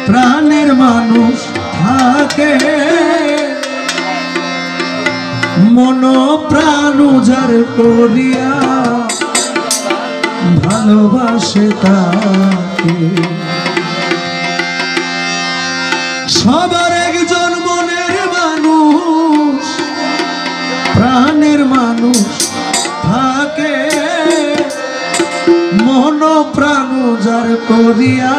প্রাণের মানুষ থাকে মন প্রাণ উজাড় করিয়া ভালোবাসে তাকে। সবার একজন মনের মানুষ প্রাণের মানুষ থাকে মন প্রাণ উজাড় করিয়া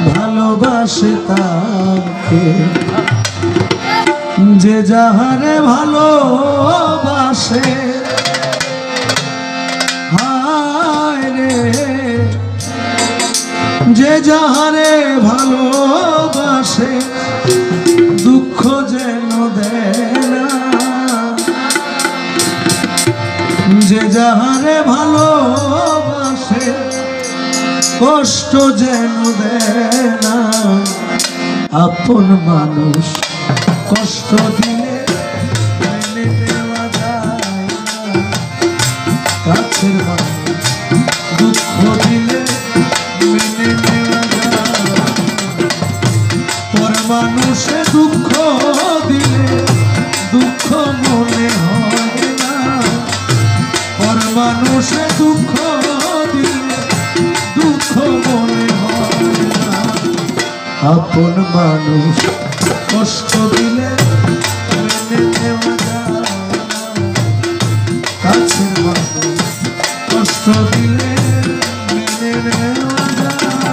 ভালোবাসে তাকে। যে যাহারে ভালোবাসে হায় রে, যে যাহারে ভালোবাসে দুঃখ যেন দেয় না, যে যাহারে ভালোবাসে কষ্ট যেন দেয় না। আপন মানুষ কষ্ট দিলে মেনে নেওয়া যায় না, কাছের মানুষ দুঃখ দিলে মেনে নেওয়া যায়। পর মানুষে দুঃখ দিলে দুঃখ মনে হয় না, পর মানুষে দুঃখ দিলে দুঃখ মনে হয় না। আপন মানুষ কষ্ট দিলে মেনে নেওয়া যায় না, কাছের মানুষ কষ্ট দিলে মেনে নেওয়া যায় না।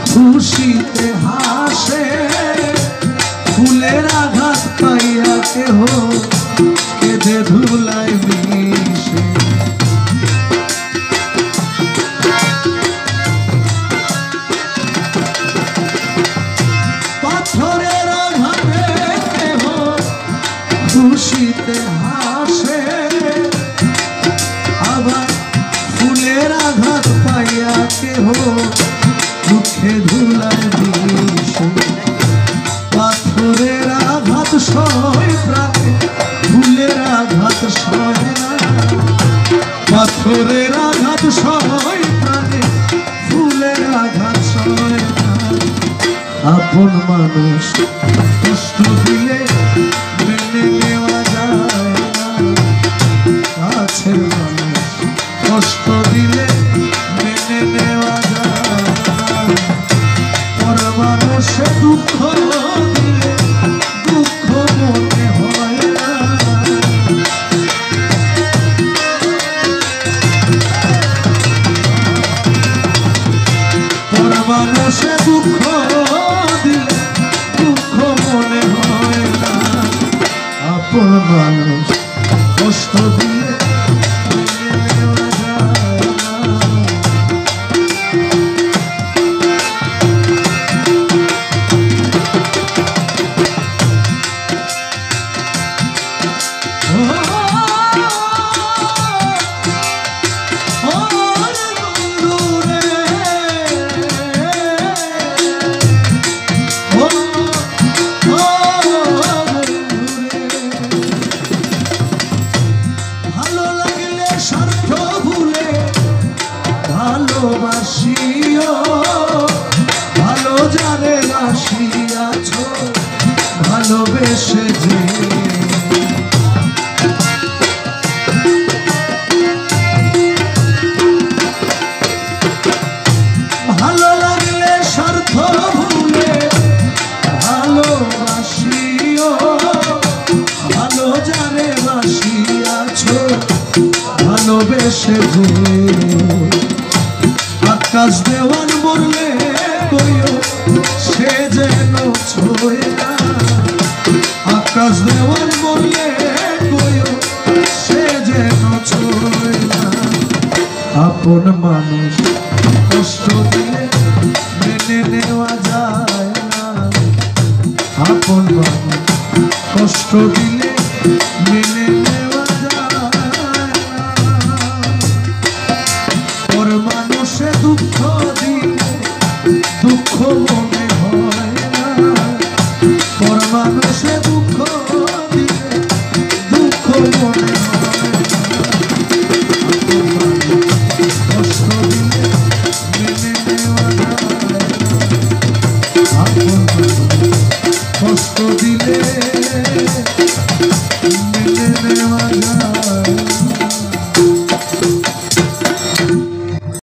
খুশিতে হাসে ফুলের আঘাত পাইয়া কেহ কেঁদে ধুলায় মিশে। পাথরের আঘাতে কেহ খুশিতে হাসে, আবার ফুলের আঘাত পাইয়া কেহ দুঃখে ধুলায় মিশে। পাথরের আঘাত সয় প্রাণে ফুলের আঘাত সয় না, পাথরের আঘাত সয় প্রাণে ফুলের আঘাত সয় না। আপন মানুষ কষ্ট দিলে মেনে নেওয়া যায় না, কাছের মানুষ কষ্ট দিলে মেনে নেওয়া যায় না। পর মানুষে দুঃখ দিলে দুঃখ মনে হয় না, পর মানুষে দুঃখ দিলে দুঃখ মনে হয় না। আপন মানুষ কষ্ট দিলে মেনে নেওয়া যায় না। ভালোবাসিও ভালো যারে বাসিয়াছ ভালোবেসে যে, ভালো লাগলে স্বার্থ ভুলে সে যে আকাশ দেওয়ান মরলে কইও সে যেন ছোঁয় না আকাশ দেওয়ান মরলে কইও সে যেন ছোঁয় না আপন মানুষ কষ্ট দিলে মেনে নেওয়া যায় না আপন মানুষ কষ্ট দিলে মেনে নেওয়া যায় না পর মানুষে দুঃখ দিলে দুঃখ মনে হয় না পর মানুষে দুঃখ দিলে দুঃখ মনে হয় না কষ্ট দিলে মেনে নেওয়া যায় না কষ্ট দিলে